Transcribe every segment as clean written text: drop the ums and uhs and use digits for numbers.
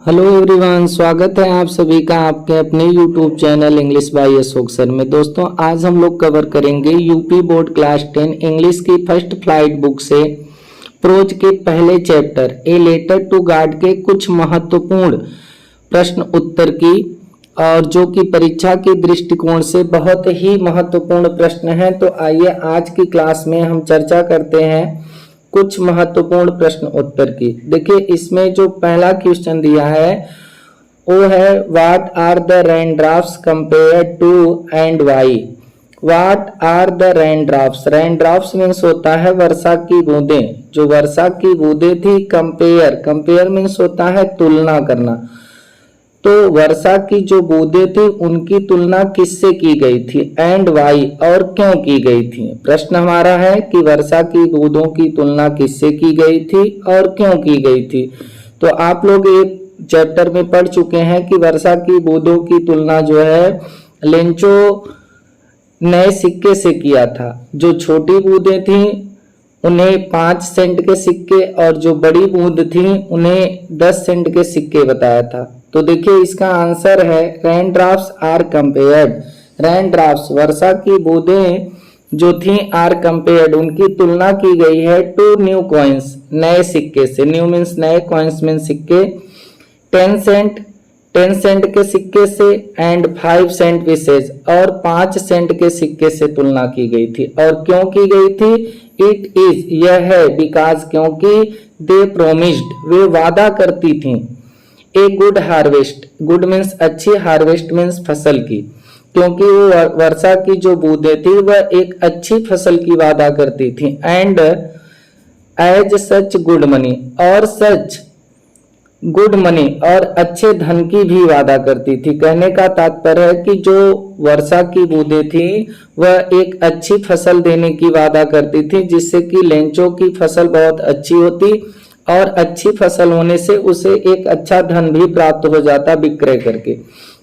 Hello everyone, स्वागत है आप सभी का आपके अपने YouTube channel English by Ashok sir में। दोस्तों, आज हम लोग कवर करेंगे यूपी बोर्ड क्लास 10 इंग्लिश की फर्स्ट फ्लाइट बुक से प्रोज के पहले chapter a letter to God के कुछ महत्वपूर्ण प्रश्न उत्तर की, और जो कि परीक्षा की दृष्टिकोण से बहुत ही महत्वपूर्ण प्रश्न है। तो आइए आज की क्लास में हम चर्चा करते हैं कुछ महत्वपूर्ण प्रश्न उत्तर की। देखिए, इसमें जो पहला क्वेश्चन दिया है वो है what are the raindrops compare to and why. What are the raindrops. Raindrops means होता है वर्षा की बूंदें। जो वर्षा की बूंदें थी, कंपेयर मीन्स होता है तुलना करना। तो वर्षा की जो बूंदें थी उनकी तुलना किससे की गई थी, एंड वाई, और क्यों की गई थी। प्रश्न हमारा है कि वर्षा की बूंदों की तुलना किससे की गई थी और क्यों की गई थी। तो आप लोग एक चैप्टर में पढ़ चुके हैं कि वर्षा की बूंदों की तुलना जो है लेंचो नए सिक्के से किया था। जो छोटी बूंदें थी उन्हें 5 सेंट के सिक्के, और जो बड़ी बूंद थी उन्हें 10 सेंट के सिक्के बताया था। तो देखिए, इसका आंसर है रेनड्रॉप्स आर कंपेयर्ड। रेनड्रॉप्स वर्षा की बूंदें जो थी आर कंपेयर्ड, उनकी तुलना की गई है टू न्यू कॉइन्स, नए सिक्के से। न्यू मीन्स नए, कॉइन्स मीन्स सिक्के। 10 सेंट के सिक्के से एंड 5 सेंट पीसेज, और 5 सेंट के सिक्के से तुलना की गई थी। और क्यों की गई थी? इट इज, यह है, बिकॉज, क्योंकि, दे प्रोमिस्ड, वे वादा करती थी, ए गुड हार्वेस्ट। गुड मीन्स अच्छी, हार्वेस्ट मीन्स फसल की। क्योंकि वो वर्षा की जो बूंदें थी वह एक अच्छी फसल की वादा करती थी। And as such good money, और सच गुड मनी, और अच्छे धन की भी वादा करती थी। कहने का तात्पर्य है कि जो वर्षा की बूंदें थी वह एक अच्छी फसल देने की वादा करती थी, जिससे कि लेंचो की फसल बहुत अच्छी होती, और अच्छी फसल होने से उसे एक अच्छा धन भी प्राप्त हो जाता विक्रय करके।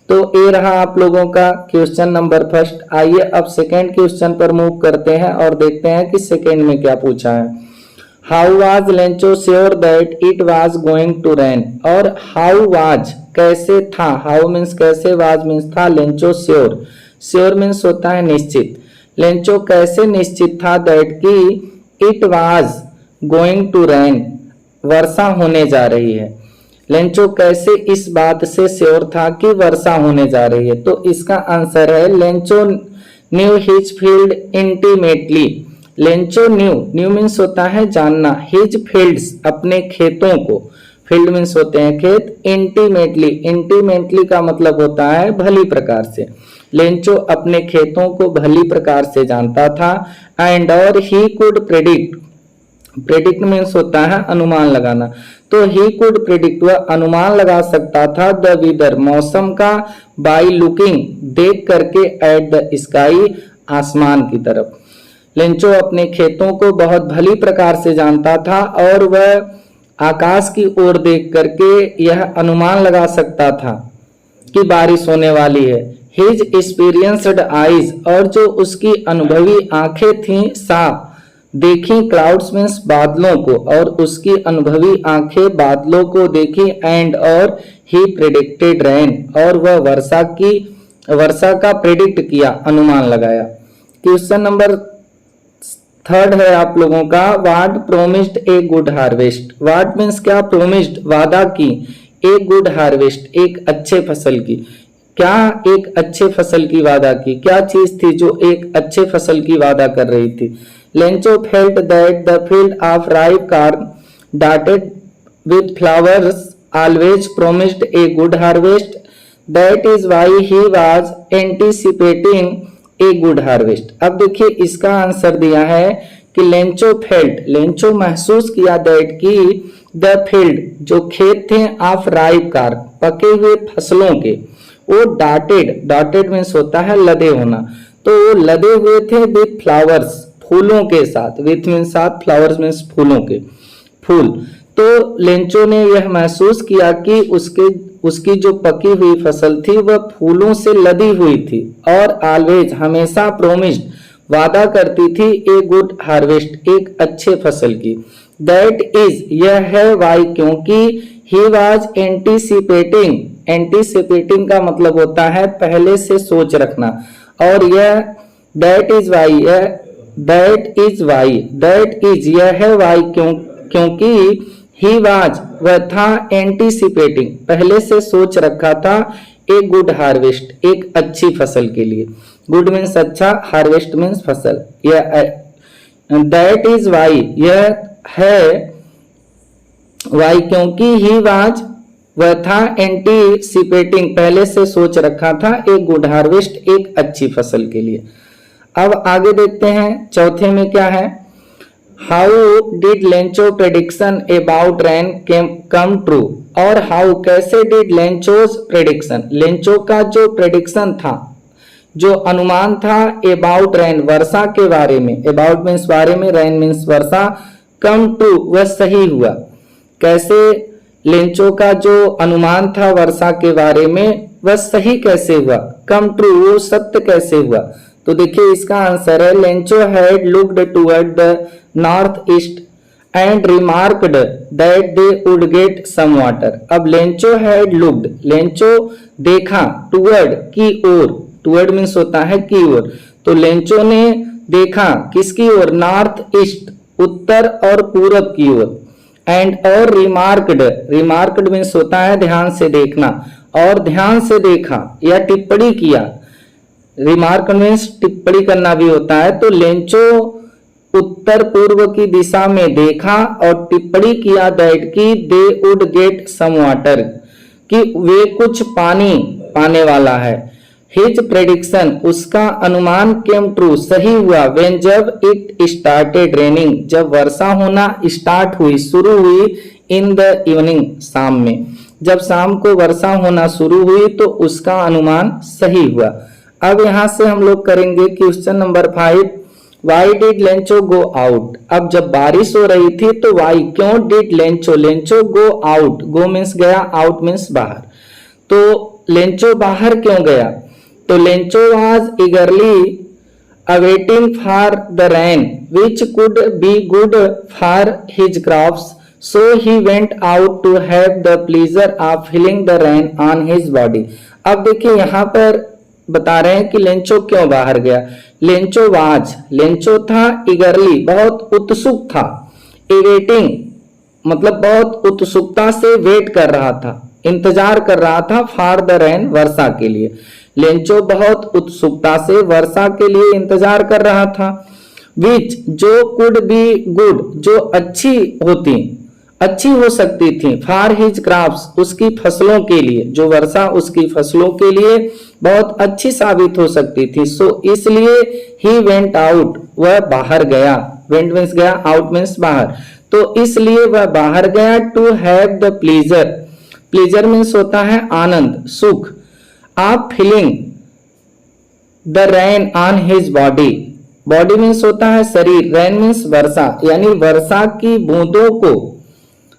तो ये रहा आप लोगों का क्वेश्चन नंबर फर्स्ट। आइए अब सेकेंड क्वेश्चन पर मूव करते हैं और देखते हैं कि सेकेंड में क्या पूछा है। How was Lencho sure that it was going to rain. और हाउ वाज, कैसे था। हाउ मीन्स कैसे, वाज मीन्स था। लेंचो श्योर, श्योर मीन्स होता है निश्चित। लेंचो कैसे निश्चित था दैट कि it was going to rain, वर्षा होने जा रही है। लेंचो कैसे इस बात से श्योर था कि वर्षा होने जा रही है। तो इसका आंसर है Lencho new his field intimately. Lencho new means होता है जानना, हिज फील्ड्स, अपने खेतों को, फील्ड मीन्स होते हैं खेत, इंटीमेटली का मतलब होता है भली प्रकार से। लेंचो अपने खेतों को भली प्रकार से जानता था। एंड और ही कुड प्रेडिक्ट मीन्स होता है अनुमान लगाना। तो ही कुड प्रेडिक्ट, वह अनुमान लगा सकता था, द वेदर, मौसम का, बाई लुकिंग, देख करके, एट द स्काई, आसमान की तरफ। लेंचो अपने खेतों को बहुत भली प्रकार से जानता था, और वह आकाश की ओर देख करके यह अनुमान लगा सकता था कि बारिश होने वाली है। हिज एक्सपीरियंस्ड आईज, और जो उसकी अनुभवी आंखें थीं, साफ देखी, क्लाउड्स मीन्स बादलों को, और उसकी अनुभवी आंखें बादलों को देखी। एंड और ही प्रेडिक्टेड रेन, और वह वर्षा का प्रेडिक्ट किया, अनुमान लगाया। क्वेश्चन नंबर थर्ड है आप लोगों का, what promised A good harvest. What means क्या, प्रोमिस्ड, वादा की, ए गुड हार्वेस्ट, एक अच्छे फसल की। क्या एक अच्छे फसल की वादा की, क्या चीज थी जो एक अच्छे फसल की वादा कर रही थी। Lencho felt that the field of ripe corn dotted with flowers always promised a good harvest. That is why he was anticipating a good harvest. अब देखिए, इसका आंसर दिया है कि लेंचो फेल्ट, लेंचो महसूस किया, दैट की, द फील्ड, जो खेत थे, ऑफ राइप कॉर्न, पके हुए फसलों के, वो डॉटेड मीन्स होता है लदे होना। तो वो लदे हुए थे विथ फ्लावर्स, फूलों के साथ, विथ मीन्स साथ, फ्लावर्स मीन्स फूलों के, फूल। तो लेंचो ने यह महसूस किया कि उसकी जो पकी हुई फसल थी वह फूलों से लदी हुई थी, और ऑलवेज, हमेशा, प्रोमिस्ड, वादा करती थी, ए गुड हार्वेस्ट, एक अच्छे फसल की। दैट इज, यह है, वाई, क्योंकि, ही वॉज एंटीसिपेटिंग, एंटीसिपेटिंग का मतलब होता है पहले से सोच रखना, और यह दैट इज वाई, यह that is why, that is यह है वाई क्योंकि ही वॉज वह था एंटीसिपेटिंग पहले से सोच रखा था, ए गुड हार्वेस्ट एक अच्छी फसल के लिए। गुड मीन्स अच्छा, हार्वेस्ट मीन्स फसल। यह दैट इज वाई, यह है वाई क्योंकि ही वाज वह था एंटीसिपेटिंग पहले से सोच रखा था, एक गुड हार्वेस्ट एक अच्छी फसल के लिए। अब आगे देखते हैं चौथे में क्या है। How did Lencho prediction about rain come true, और हाउ कैसे डिड लेंचोज प्रेडिक्शन, लेंचो का जो प्रेडिक्शन था, जो अनुमान था अबाउट रेन वर्षा के बारे में, अबाउट मीन्स बारे में, रेन मीन्स वर्षा, कम ट्रू वह सही हुआ। कैसे लेंचो का जो अनुमान था वर्षा के बारे में वह सही कैसे हुआ, कम ट्रू वो सत्य कैसे हुआ। तो देखिए इसका आंसर है Lencho had looked toward the north east and remarked that they would get some water. अब लेंचो हैड लुक्ड, लेंचो देखा, टुवर्ड की ओर, टुवर्ड मीन्स होता है की ओर, तो लेंचो ने देखा किसकी ओर, नॉर्थ ईस्ट उत्तर और पूरब की ओर, एंड और रिमार्क्ड, रिमार्क्ड मीन्स होता है ध्यान से देखना, और ध्यान से देखा या टिप्पणी किया, रिमार्क मीन्स टिप्पणी करना भी होता है। तो लेंचो उत्तर पूर्व की दिशा में देखा और टिप्पणी किया दैट की they would get some water, कि वे कुछ पानी पाने वाला है। हिज प्रेडिक्शन उसका अनुमान केम ट्रू सही हुआ, व्हेन जब इट स्टार्टेड रेनिंग जब वर्षा होना स्टार्ट हुई, शुरू हुई, इन द इवनिंग शाम में, जब शाम को वर्षा होना शुरू हुई तो उसका अनुमान सही हुआ। अब यहां से हम लोग करेंगे question number 5, why did Lencho go out. अब जब बारिश हो रही थी तो वाई क्यों did Lencho, Lencho go out, go means गया, आउट मीन्स बाहर, तो लेंचो बाहर क्यों गया, तो Lencho was eagerly awaiting for the rain which could be good for his crops, so he went out to have the pleasure of feeling the rain on his body. अब देखिए यहाँ पर बता रहे हैं कि लेंचो क्यों बाहर गया। लेंचो वाज, लेंचो था ईगरली बहुत उत्सुक था, एवेटिंग मतलब बहुत उत्सुकता से वेट कर रहा था, इंतजार कर रहा था, फॉर द रेन वर्षा के लिए। लेंचो बहुत उत्सुकता से वर्षा के लिए इंतजार कर रहा था। विच जो कुड बी गुड जो अच्छी होती, अच्छी हो सकती थी, फॉर हिज क्रॉप्स उसकी फसलों के लिए, जो वर्षा उसकी फसलों के लिए बहुत अच्छी साबित हो सकती थी, सो इसलिए ही वेंट आउट वह बाहर गया, वेंट मीन्स गया, आउट मीन्स बाहर, तो इसलिए वह बाहर गया, to have the pleasure, pleasure means होता है आनंद सुख, आप feeling the rain on his body, body means होता है शरीर, रेन मीन्स वर्षा, यानी वर्षा की बूंदों को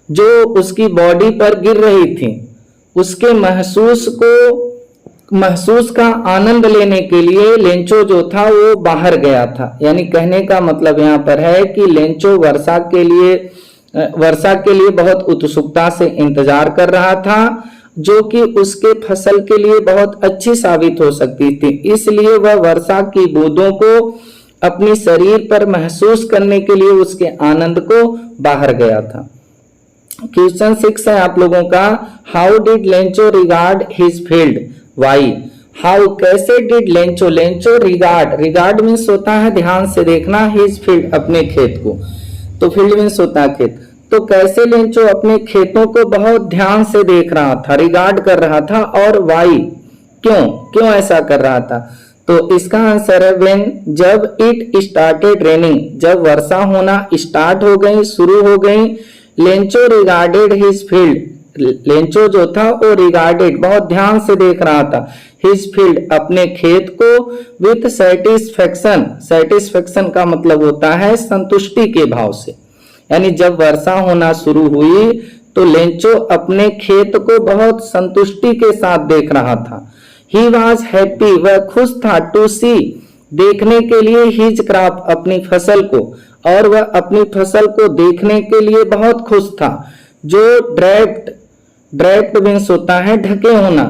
जो उसकी बॉडी पर गिर रही थी उसके महसूस का आनंद लेने के लिए लेंचो जो था वो बाहर गया था। यानी कहने का मतलब यहाँ पर है कि लेंचो वर्षा के लिए बहुत उत्सुकता से इंतजार कर रहा था, जो कि उसके फसल के लिए बहुत अच्छी साबित हो सकती थी, इसलिए वह वर्षा की बूंदों को अपनी शरीर पर महसूस करने के लिए उसके आनंद को बाहर गया था। क्वेश्चन 6 है आप लोगों का, how did Lencho regard his field, why, how कैसे did Lencho, Lencho regard, regard means होता है ध्यान से देखना, हिज फील्ड अपने खेत को, तो फील्ड मीन्स होता है खेत, तो कैसे लेंचो अपने खेतों को बहुत ध्यान से देख रहा था, रिगार्ड कर रहा था, और वाई क्यों ऐसा कर रहा था, तो इसका आंसर है व्हेन जब इट स्टार्टेड रेनिंग जब वर्षा होना स्टार्ट हो गई, शुरू हो गई, Lencho regarded his field, Lencho जो था वो रिगार्डेड बहुत ध्यान से देख रहा था, हिज फील्ड अपने खेत को, विथ सेटिस्फेक्शन, सेटिस्फेक्शन का मतलब होता है संतुष्टि के भाव से, यानी जब वर्षा होना शुरू हुई तो लेंचो अपने खेत को बहुत संतुष्टि के साथ देख रहा था। ही वॉज हैप्पी वह खुश था, टू सी देखने के लिए, हिज क्रॉप अपनी फसल को, और वह अपनी फसल को देखने के लिए बहुत खुश था, जो ड्राइव्ड ड्रैप्ड मीन्स होता है ढके होना।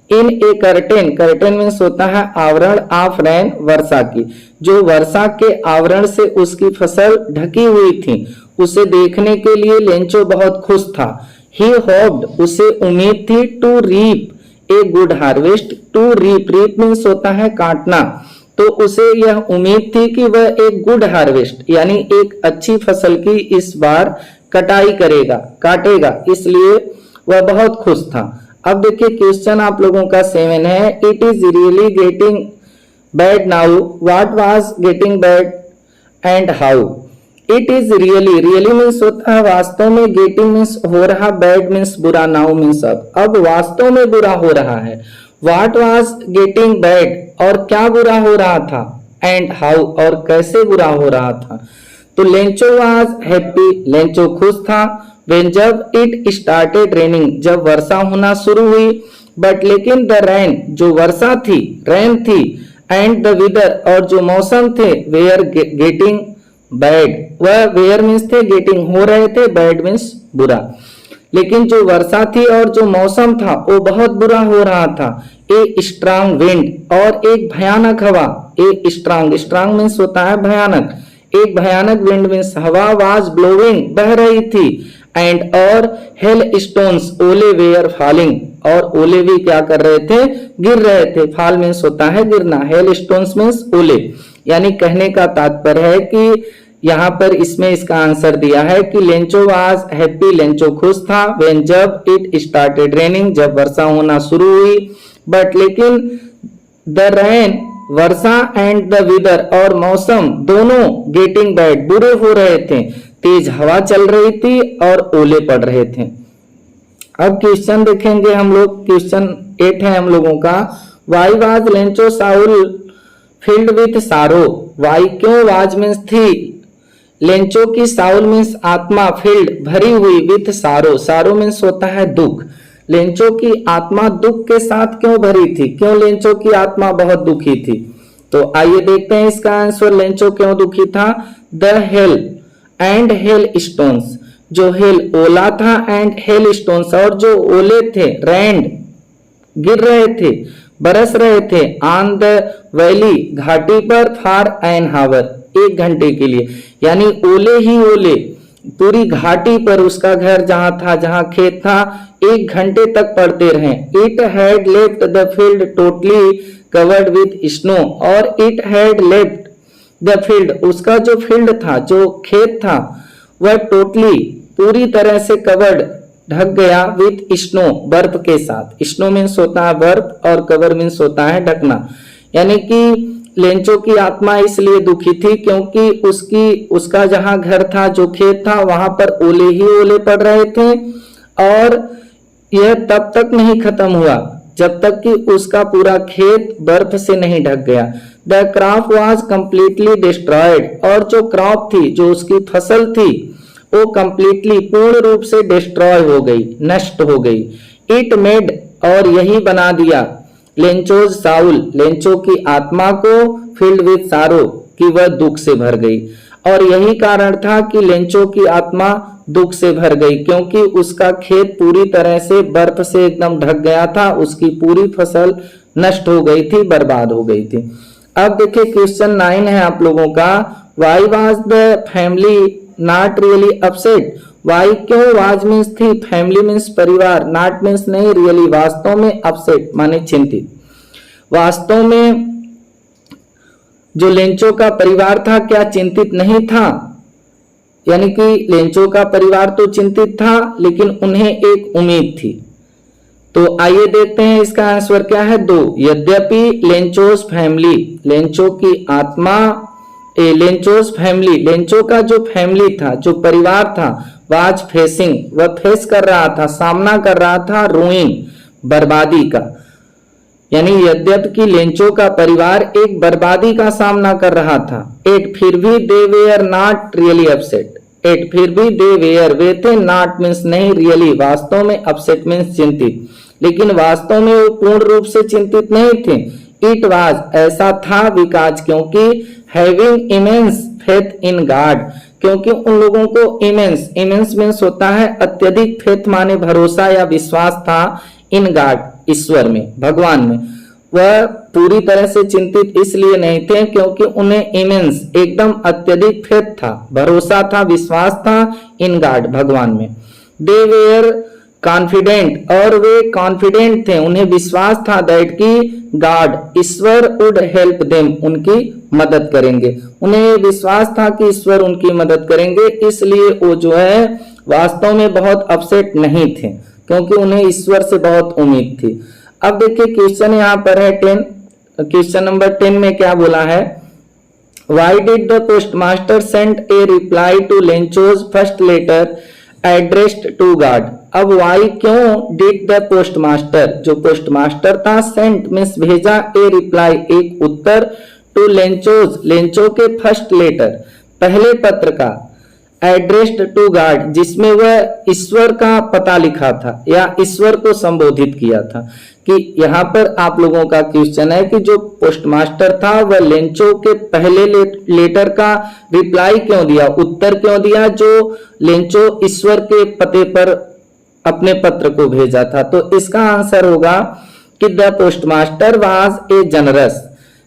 इन ए कर्टेन, कर्टेन मीन्स होता है आवरण ऑफ रेन, वर्षा की, जो वर्षा के आवरण से उसकी फसल ढकी हुई थी, उसे देखने के लिए लेंचो बहुत खुश था। ही होप्ड, उसे उम्मीद थी, to reap a good harvest, to reap, reap means होता है काटना, तो उसे यह उम्मीद थी कि वह एक गुड हार्वेस्ट यानी एक अच्छी फसल की इस बार कटाई करेगा, काटेगा, इसलिए वह बहुत खुश था। अब देखिए क्वेश्चन आप लोगों का 7 है, it is really getting bad now, what was getting bad and how. It is really, really means होता है वास्तव में, गेटिंग मीन्स हो रहा, बैड मीन्स बुरा, नाउ मीन्स अब वास्तव में बुरा हो रहा है। व्हाट वाज गेटिंग बैड, और क्या बुरा हो रहा था, एंड हाउ, और कैसे बुरा हो रहा था। तो लेंचो वाज हैप्पी, लेंचो खुश था, व्हेन, जब इट स्टार्टेड रेनिंग, जब वर्षा होना शुरू हुई, बट लेकिन द रैन, जो वर्षा थी, रैन थी, एंड द वेदर, और जो मौसम थे, वेयर गेटिंग बैड, वह वेयर मीन्स थे गेटिंग हो रहे थे, बैड मीन्स बुरा। लेकिन जो वर्षा थी और जो मौसम था वो बहुत बुरा हो रहा था। ए स्ट्रांग विंड, और एक भयानक हवा, ए स्ट्रांग, स्ट्रांग मीन्स होता है भयानक, एक भयानक विंड मीन्स हवा, वाज ब्लोइंग, बह रही थी, एंड, और हेल स्टोन्स, ओले वेयर फॉलिंग, और ओले भी क्या कर रहे थे, गिर रहे थे। फॉल मीन्स होता है गिरना, हेल स्टोन्स मीन्स ओले। यानी कहने का तात्पर्य है कि यहाँ पर इसमें इसका आंसर दिया है कि लेंचो वाज हैप्पी, लेंचो खुश था, व्हेन, जब इट स्टार्टेड रेनिंग, जब वर्षा होना शुरू हुई, बट लेकिन द रेन, वर्षा, एंड द वेदर, और मौसम, दोनों गेटिंग बैड, बुरे हो रहे थे, तेज हवा चल रही थी और ओले पड़ रहे थे। अब क्वेश्चन देखेंगे हम लोग, क्वेश्चन 8 है हम लोगों का, why was Lencho Saul field with सारो, वाई क्यों, वाज मीन्स थी, लेंचो की साउल मीन्स आत्मा, फील्ड भरी हुई, विथ सारो, सारो मीन्स होता है दुख, लेंचो की आत्मा दुख के साथ क्यों भरी थी, क्यों लेंचो की आत्मा बहुत दुखी थी। तो आइए देखते हैं इसका आंसर, लेंचो क्यों दुखी था। The hell and hail stones, जो हेल ओला था, एंड हेल स्टोन्स, और जो ओले थे, रैंड गिर रहे थे, बरस रहे थे, ऑन द वैली, घाटी पर, फॉर एन हावर, 1 घंटे के लिए, यानी ओले ही ओले पूरी घाटी पर, उसका घर जहां था, जहां खेत था, 1 घंटे तक पड़ते रहे। It had left the field totally covered with snow, और it had left the field, उसका जो फील्ड था, जो खेत था, वह टोटली पूरी तरह से कवर्ड ढक गया, विथ स्नो, बर्फ के साथ। स्नो मीन्स होता है बर्फ और कवर मीन्स होता है ढकना। यानी कि लेंचो की आत्मा इसलिए दुखी थी क्योंकि उसका जहां घर था, जो खेत था, वहां पर ओले ही ओले पड़ रहे थे, और यह तब तक नहीं खत्म हुआ जब तक कि उसका पूरा खेत बर्फ से नहीं ढक गया। The crop was completely destroyed, और जो क्रॉप थी, जो उसकी फसल थी, वो कंप्लीटली पूर्ण रूप से डिस्ट्रॉय हो गई, नष्ट हो गई। इट मेड, और यही बना दिया, लेंचोज साउल, लेंचो की आत्मा को, फील्ड विथ सारो, कि वह दुख से भर गई। और यही कारण था कि लेंचो की आत्मा दुख से भर गई, क्योंकि उसका खेत पूरी तरह से बर्फ से एकदम ढक गया था, उसकी पूरी फसल नष्ट हो गई थी, बर्बाद हो गई थी। अब देखिए क्वेश्चन 9 है आप लोगों का, why was the family not really upset, why क्यों, वाज मीन्स थी, फैमिली मीन्स परिवार, नॉट मीन्स नहीं, रियली वास्तव में, अपसेट माने चिंतित। वास्तव में जो लेंचो का परिवार था क्या चिंतित नहीं था, यानी कि लेंचो का परिवार तो चिंतित था लेकिन उन्हें एक उम्मीद थी। तो आइए देखते हैं इसका आंसर क्या है, 2। यद्यपि लेंचोस फैमिली, लेंचो की आत्मा, लेंचोस फैमिली, लेंचो का जो फैमिली था, जो परिवार था, वाज फेसिंग, वह फेस कर रहा था, सामना कर रहा था, रूइन, बर्बादी का। यानी यद्यपि कि लेंचो का परिवार एक बर्बादी का सामना कर रहा था। एट, फिर भी they were not really upset, yet, फिर भी दे वेयर, वे थे, नॉट मीन्स नहीं, रियली वास्तव में, अपसेट मीन्स चिंतित, लेकिन वास्तव में वो पूर्ण रूप से चिंतित नहीं थे। इट वाज, ऐसा था, बिकॉज क्योंकि, having immense faith in God, क्योंकि उन लोगों को इमेंस मीन्स होता है अत्यधिक, फेथ माने भरोसा या विश्वास था इन गॉड ईश्वर में, भगवान में। वह पूरी तरह से चिंतित इसलिए नहीं थे क्योंकि उन्हें इमेंस एकदम अत्यधिक फेथ था, भरोसा था, विश्वास था इन गॉड भगवान में। दे वेयर कॉन्फिडेंट, और वे कॉन्फिडेंट थे, उन्हें विश्वास था दैट की God Ishwar would help them, उनकी मदद करेंगे। उन्हें विश्वास था कि ईश्वर उनकी मदद करेंगे, इसलिए वो जो है वास्तव में बहुत अपसेट नहीं थे क्योंकि उन्हें ईश्वर से बहुत उम्मीद थी। अब देखिए क्वेश्चन यहाँ पर है 10, क्वेश्चन नंबर 10 में क्या बोला है, why did the postmaster send a reply to Lencho's first letter addressed to God. अब वाई क्यों डिड द पोस्टमास्टर, जो पोस्टमास्टर था, सेंट मीन्स भेजा, ए रिप्लाई एक उत्तर, टू लेंचोज लेंचो के फर्स्ट लेटर पहले पत्र का, एड्रेस्ड टू गॉड जिसमें वह ईश्वर का पता लिखा था या ईश्वर को संबोधित किया था। कि यहाँ पर आप लोगों का क्वेश्चन है कि जो पोस्टमास्टर था वह लेंचो के पहले लेटर का रिप्लाई क्यों दिया, उत्तर क्यों दिया, जो लेंचो ईश्वर के पते पर अपने पत्र को भेजा था। तो इसका आंसर होगा कि the postmaster was a generous,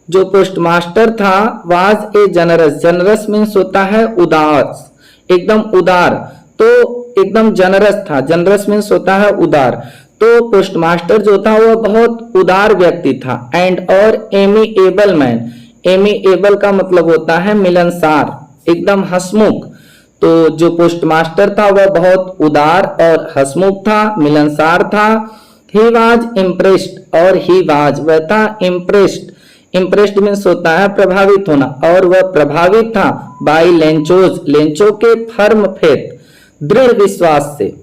जो पोस्टमास्टर था was a generous, generous means होता है उदार, एकदम उदार, तो एकदम जनरस था, जनरस मीन्स होता है उदार। तो पोस्टमास्टर जो था वह बहुत उदार व्यक्ति था। एंड और एमिएबल मैन, एमिएबल का मतलब होता है मिलनसार, एकदम हंसमुख। तो जो पोस्टमास्टर था वह बहुत उदार और हंसमुख था, मिलनसार था। ही वाज इम्प्रेस्ड, और ही वाज वह था इम्प्रेस्ड, इम्प्रेस्ड मीन्स होता है प्रभावित होना, और वह प्रभावित था बाय लेंचोज लेंचो के फर्म फेथ, दृढ़ विश्वास से,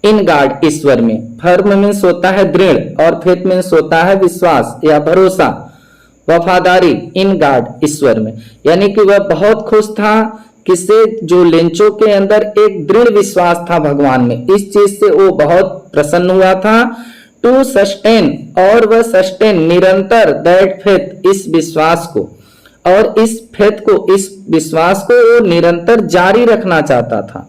इन गॉड ईश्वर में। फर्म मीन्स होता है दृढ़ और फेथ मीन्स होता है विश्वास या भरोसा, वफादारी, इन गॉड ईश्वर में। यानी कि वह बहुत खुश था, किससे, जो लेंचो के अंदर एक दृढ़ विश्वास था भगवान में, इस चीज से वो बहुत प्रसन्न हुआ था। टू सस्टेन, और वह सस्टेन निरंतर, दैट फेथ इस विश्वास को, और इस फेथ को, इस विश्वास को वो निरंतर जारी रखना चाहता था।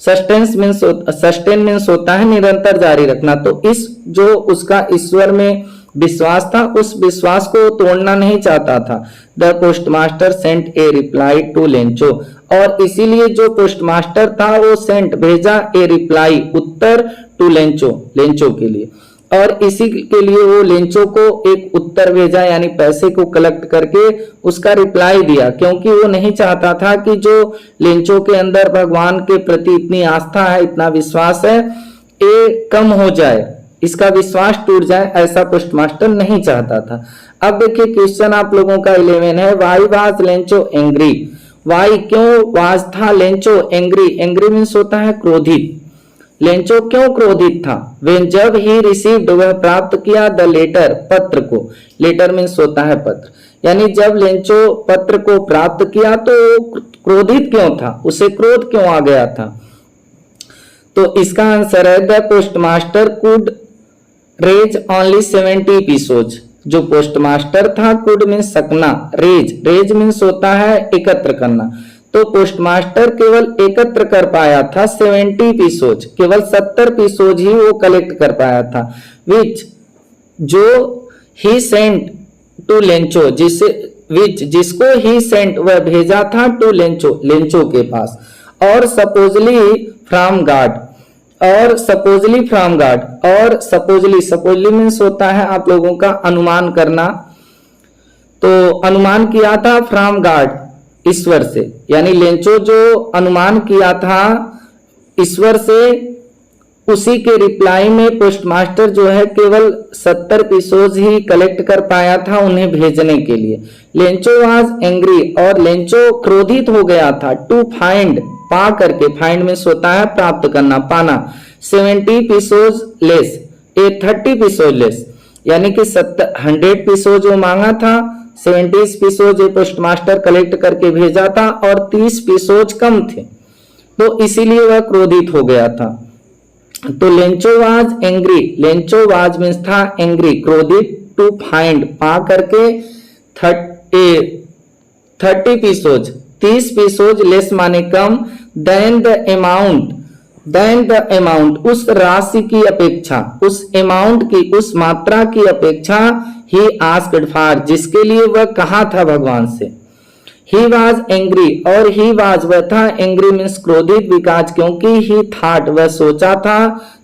सस्टेन मीन्स होता है निरंतर जारी रखना। तो इस जो उसका ईश्वर में विश्वास था उस विश्वास को तोड़ना नहीं चाहता था। The postmaster sent a reply to Lencho, और इसीलिए जो पोस्टमास्टर था वो सेंट भेजा ए रिप्लाई उत्तर टू लेंचो लेंचो के लिए, और इसी के लिए वो लेंचो को एक उत्तर भेजा यानी पैसे को कलेक्ट करके उसका रिप्लाई दिया, क्योंकि वो नहीं चाहता था कि जो लेंचो के अंदर भगवान के प्रति इतनी आस्था है, इतना विश्वास है, ये कम हो जाए, इसका विश्वास टूट जाए, ऐसा पोस्टमास्टर नहीं चाहता था। अब देखिए क्वेश्चन आप लोगों का 11 है, why was Lencho angry, why क्यों वाज था लेंचो एंग्री, एंग्री मीन्स होता है क्रोधित, लेंचो क्यों क्रोधित था। वेन जब ही रिसीव्ड वह प्राप्त किया द लेटर पत्र को, लेटर मीन्स होता है पत्र, यानी जब लेंचो पत्र को प्राप्त किया तो क्रोधित क्यों था, उसे क्रोध क्यों आ गया था। तो इसका आंसर है the postmaster could raise only 70 pesos, जो पोस्टमास्टर था, कुड मीन्स सकना, रेज मीन्स होता है एकत्र करना, तो पोस्टमास्टर केवल एकत्र कर पाया था 70 पीसोज, केवल 70 पीसोज ही वो कलेक्ट कर पाया था। विच जो ही सेंट टू लेंचो, जिसको ही सेंट वह भेजा था टू लेंचो लेंचो के पास, और सपोजली फ्रॉम गॉड, और सपोजली फ्रॉम गॉड, और सपोजली मीन्स होता है आप लोगों का अनुमान करना, तो अनुमान किया था फ्रॉम गॉड ईश्वर से, यानी लेंचो जो अनुमान किया था ईश्वर से, उसी के रिप्लाई में पोस्टमास्टर जो है केवल 70 पीसोज ही कलेक्ट कर पाया था उन्हें भेजने के लिए। लेंचो वाज एंग्री, और लेंचो क्रोधित हो गया था, टू फाइंड पा करके, फाइंड में होता है प्राप्त करना, पाना, 70 पीसोज लेस, ए 30 पीसोज लेस, यानी कि 100 पीसोज जो मांगा था 70 पीसोज पोस्टमास्टर कलेक्ट करके भेजा था और 30 पीसोज कम थे, तो इसीलिए वह क्रोधित हो गया था। तो Lencho was angry, Lencho was means था एंग्री, क्रोधित, टू फाइंड पा करके 30 पीसोज 30 pesos लेस माने कम, देन द अमाउंट उस राशि की अपेक्षा, उस अमाउंट की, उस मात्रा की अपेक्षा ही आस्क्ड फॉर जिसके लिए वह कहा था भगवान से। ही वॉज एंग्री और ही वॉज वह था, एंग्री मीन्स क्रोधित, बिकॉज क्योंकि ही थॉट वह सोचा था,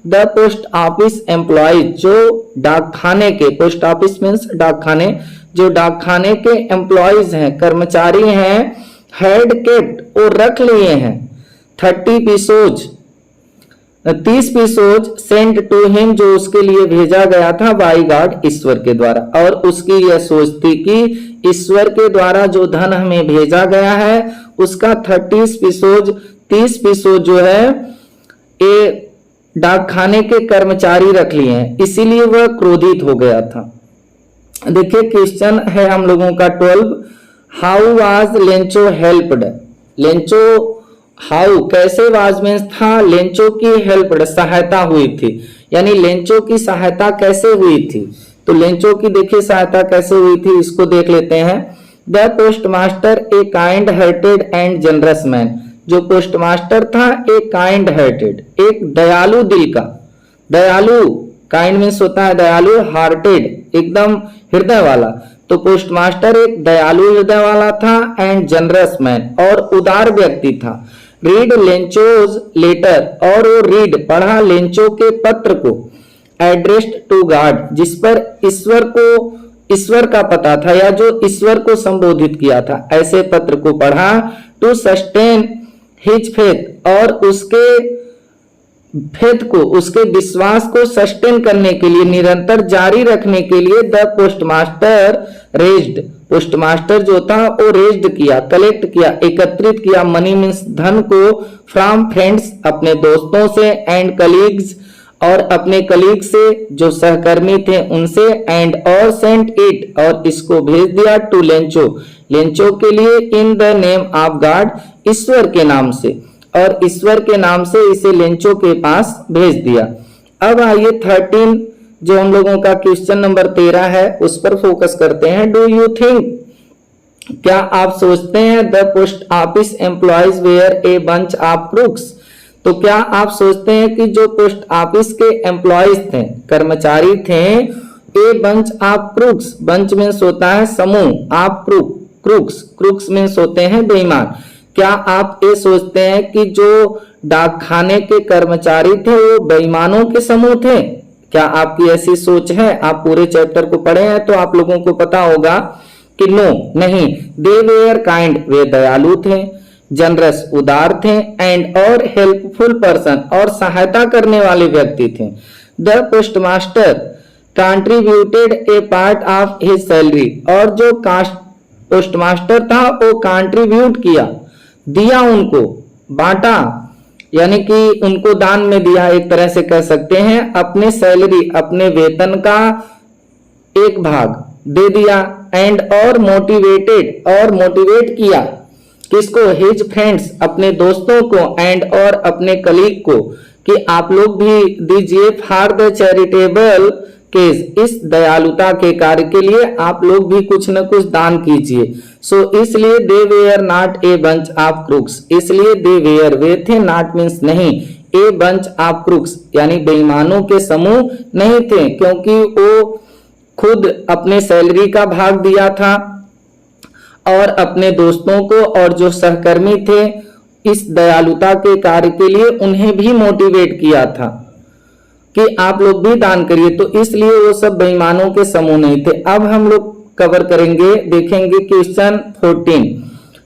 द पोस्ट ऑफिस एम्प्लॉयज जो डाकखाने के, पोस्ट ऑफिस मीन्स डाकखाने, जो डाकखाने के एम्प्लॉयज हैं, कर्मचारी हैं, हैड केप्ट वो रख लिए हैं 30 pesos 30 pesos sent to him जो उसके लिए भेजा गया था बाई गॉड ईश्वर के द्वारा। और उसकी यह सोच थी कि ईश्वर के द्वारा जो धन हमें भेजा गया है उसका 30 pesos जो है ये डाकखाने के कर्मचारी रख लिए हैं, इसीलिए वह क्रोधित हो गया था। देखिए क्वेश्चन है हम लोगों का 12, how was Lencho helped. Lencho how कैसे वाज मीन्स था, लेंचो की हेल्प्ड सहायता हुई थी, यानी लेंचो की सहायता कैसे हुई थी। तो लेंचो की देखिए सहायता कैसे हुई थी, इसको देख लेते हैं। The postmaster a kind hearted and generous man, जो पोस्टमास्टर था एक काइंड हार्टेड, एक दयालु दिल का, दयालु काइंड मीन्स होता है दयालु, हार्टेड एकदम हृदय वाला, तो पोस्टमास्टर एक दयालु हृदय वाला था, एंड जनरस मैन और उदार व्यक्ति था। रीड लेंचोज लेटर और वो रीड पढ़ा लेंचो के पत्र को, एड्रेस्ड टू गॉड जिस पर ईश्वर को, ईश्वर का पता था या जो ईश्वर को संबोधित किया था, ऐसे पत्र को पढ़ा। टू सस्टेन हिज फेथ और उसके फेथ को, उसके विश्वास को सस्टेन करने के लिए, निरंतर जारी रखने के लिए द पोस्टमास्टर रेज्ड, पोस्टमास्टर जो था वो रेज्ड किया, कलेक्ट किया, एकत्रित किया, मनी मीन्स धन को, फ्रॉम फ्रेंड्स अपने दोस्तों से, एंड कलीग्स और अपने कलीग से जो सहकर्मी थे उनसे, एंड और सेंट इट और इसको भेज दिया, टू लेंचो, लेंचो के लिए, in the name of God ईश्वर के नाम से, और ईश्वर के नाम से इसे लेंचो के पास भेज दिया। अब आइए 13 जो हम लोगों का क्वेश्चन नंबर 13 है उस पर फोकस करते हैं। डू यू थिंक, क्या आप सोचते हैं, the post office employees were a bunch of crooks, तो क्या आप सोचते हैं कि जो पोस्ट ऑफिस के एम्प्लॉयज थे, कर्मचारी थे, ए bunch of crooks, bunch means होता है समूह, ऑफ क्रूक्स, क्रूक्स मीन्स होते हैं बेईमान, क्या आप ये सोचते हैं कि जो डाकखाने के कर्मचारी थे वो बेईमानों के समूह थे? क्या आपकी ऐसी सोच है? आप पूरे चैप्टर को पढ़े हैं तो आप लोगों को पता होगा कि नो, नहीं, दे वेयर काइंड वे दयालु थे, जनरस उदार थे, एंड और हेल्पफुल पर्सन और सहायता करने वाले व्यक्ति थे। The postmaster contributed A part of his salary, और जो पोस्टमास्टर था वो कंट्रीब्यूट किया, दिया, उनको बांटा, यानी कि उनको दान में दिया, एक तरह से कह सकते हैं, अपने सैलरी, अपने वेतन का एक भाग दे दिया, एंड और मोटिवेटेड और मोटिवेट किया, किसको? हिज फ्रेंड्स अपने दोस्तों को, एंड और अपने कलीग को, कि आप लोग भी दीजिए फॉर द चैरिटेबल केस, इस दयालुता के कार्य के लिए आप लोग भी कुछ न कुछ दान कीजिए। सो इसलिए they were not a bunch of crooks, इसलिए दे वेयर वे थे, नॉट मीन्स नहीं, ए बंच ऑफ क्रूक्स यानी बेईमानों के समूह नहीं थे, क्योंकि वो खुद अपने सैलरी का भाग दिया था और अपने दोस्तों को और जो सहकर्मी थे इस दयालुता के कार्य के लिए उन्हें भी मोटिवेट किया था कि आप लोग भी दान करिए, तो इसलिए वो सब बेईमानों के समूह नहीं थे। अब हम लोग कवर करेंगे, देखेंगे question 14,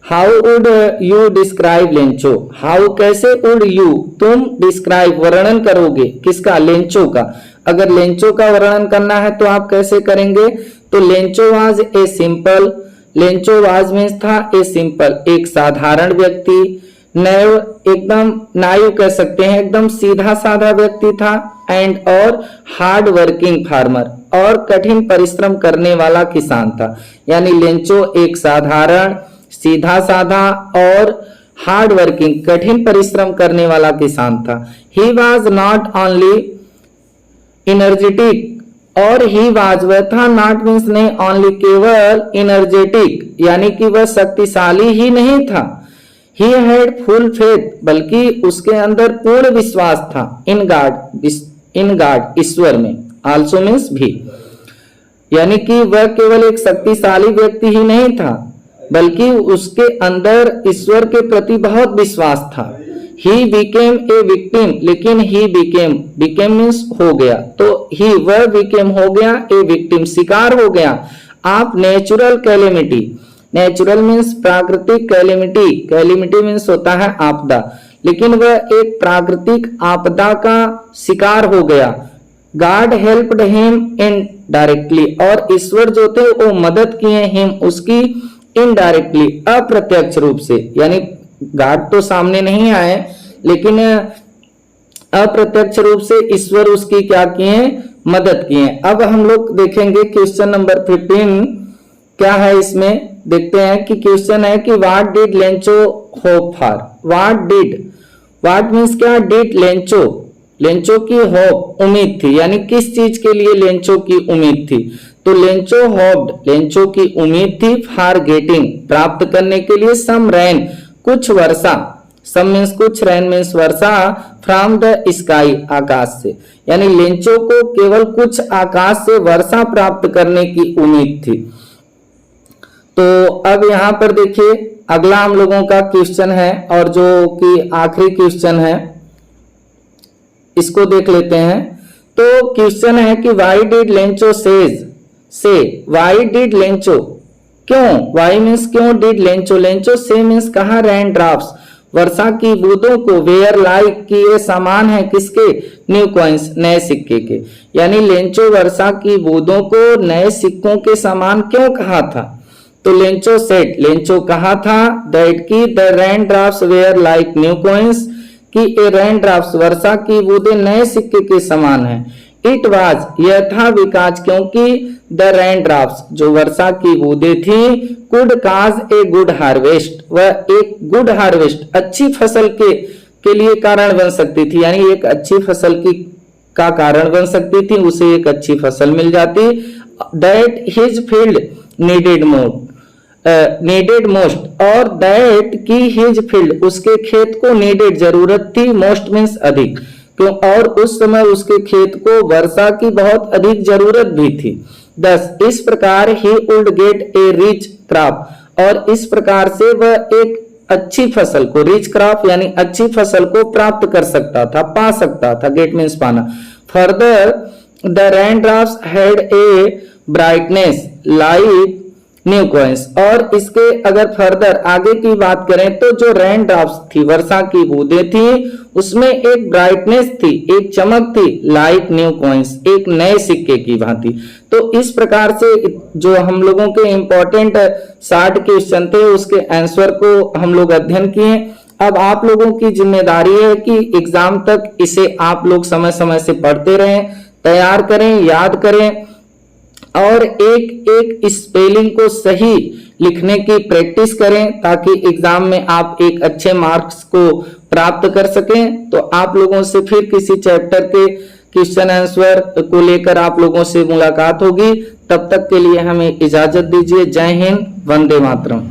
how would you describe Lencho, how कैसे वुड यू तुम डिस्क्राइब वर्णन करोगे, किसका? लेंचो का। अगर लेंचो का वर्णन करना है तो आप कैसे करेंगे? तो Lencho was a simple, Lencho was means था ए सिंपल, एक साधारण व्यक्ति, नैव एकदम नाइव कह सकते हैं, एकदम सीधा साधा व्यक्ति था, एंड और हार्ड वर्किंग फार्मर और कठिन परिश्रम करने वाला किसान था। यानी लेंचो एक साधारण, सीधा साधा और हार्ड वर्किंग कठिन परिश्रम करने वाला किसान था। He was not only energetic और ही वाज वह था, नॉट मीन्स नहीं, ओनली केवल एनर्जेटिक यानी कि वह शक्तिशाली ही नहीं था, ही हैड फुल फेथ बल्कि उसके अंदर पूर्ण विश्वास था, इन गॉड ईश्वर में, आल्सो मीन्स भी, यानी कि वह केवल एक शक्तिशाली व्यक्ति ही नहीं था बल्कि उसके अंदर ईश्वर के प्रति बहुत विश्वास था। ही बिकेम ए विक्टिम, लेकिन ही बिकेम मीन्स हो गया, तो ही वह बिकेम हो गया, ए विक्टिम शिकार हो गया, आप नेचुरल कैलेमिटी, नेचुरल मीन्स प्राकृतिक, कैलेमिटी मीन्स होता है आपदा, लेकिन वह एक प्राकृतिक आपदा का शिकार हो गया। गॉड हेल्प्ड हिम इनडायरेक्टली, और ईश्वर जो थे वो मदद किए हिम उसकी इनडायरेक्टली, अप्रत्यक्ष रूप से, यानी गॉड तो सामने नहीं आए लेकिन अप्रत्यक्ष रूप से ईश्वर उसकी क्या किए, मदद किए। अब हम लोग देखेंगे क्वेश्चन नंबर 15 क्या है, इसमें देखते हैं कि क्वेश्चन है कि what did Lencho hope for, what means क्या, डिड लेंचो की होप उम्मीद थी, यानी किस चीज के लिए लेंचो की उम्मीद थी, तो लेंचो होप्ड लेंचो की उम्मीद थी, फॉर गेटिंग प्राप्त करने के लिए, सम रेन कुछ वर्षा, सम मीन्स कुछ, रेन मीन्स वर्षा, फ्रॉम द स्काई आकाश से, यानी लेंचो को केवल कुछ आकाश से वर्षा प्राप्त करने की उम्मीद थी। तो अब यहाँ पर देखिए अगला हम लोगों का क्वेश्चन है और जो कि आखिरी क्वेश्चन है इसको देख लेते हैं। तो क्वेश्चन है कि व्हाई डिड लेंचो से व्हाई डिड लेंचो, क्यों, वाई मीन्स क्यों, डिड लेंचो से मीन्स कहा, रेन ड्रॉप्स वर्षा की बूंदों को, वेयर लाइक की ये समान है किसके, न्यू कॉइन्स नए सिक्के के, यानी लेंचो वर्षा की बूंदों को नए सिक्कों के समान क्यों कहा था, तो लेंचो सेड लेंचो कहा था, दैट की the rain drops were like new coins, कि ए रेन ड्रॉप्स वर्षा की बूंदें नए सिक्के के समान है। इट वाज यह था, बिकॉज क्योंकि द रेन ड्रॉप्स जो वर्षा की बूंदें थी, could cause A good harvest वह एक गुड हार्वेस्ट अच्छी फसल के लिए कारण बन सकती थी, यानी एक अच्छी फसल की का कारण बन सकती थी, उसे एक अच्छी फसल मिल जाती। That his field needed most और दैट की हिज फील्ड उसके खेत को नीडेड जरूरत थी, मोस्ट मीन्स अधिक, क्यों, और उस समय उसके खेत को वर्षा की बहुत अधिक जरूरत भी थी। 10 इस प्रकार he would get A rich crop और इस प्रकार से वह एक अच्छी फसल को, रिच क्रॉप यानी अच्छी फसल को प्राप्त कर सकता था, पा सकता था, गेट मीन्स पाना। Further the rain drops had a brightness like new coins, और इसके अगर फर्दर आगे की बात करें तो जो रेन ड्रॉप्स थी वर्षा की बूंदें थी उसमें एक ब्राइटनेस थी, एक चमक थी, लाइक न्यू कॉइन्स एक नए सिक्के की भांति। तो इस प्रकार से जो हम लोगों के इंपॉर्टेंट 60 क्वेश्चन थे उसके आंसर को हम लोग अध्ययन किए। अब आप लोगों की जिम्मेदारी है कि एग्जाम तक इसे आप लोग समय समय से पढ़ते रहें, तैयार करें, याद करें और एक एक स्पेलिंग को सही लिखने की प्रैक्टिस करें ताकि एग्जाम में आप एक अच्छे मार्क्स को प्राप्त कर सकें। तो आप लोगों से फिर किसी चैप्टर के क्वेश्चन आंसर को लेकर आप लोगों से मुलाकात होगी। तब तक के लिए हमें इजाजत दीजिए। जय हिंद, वंदे मातरम।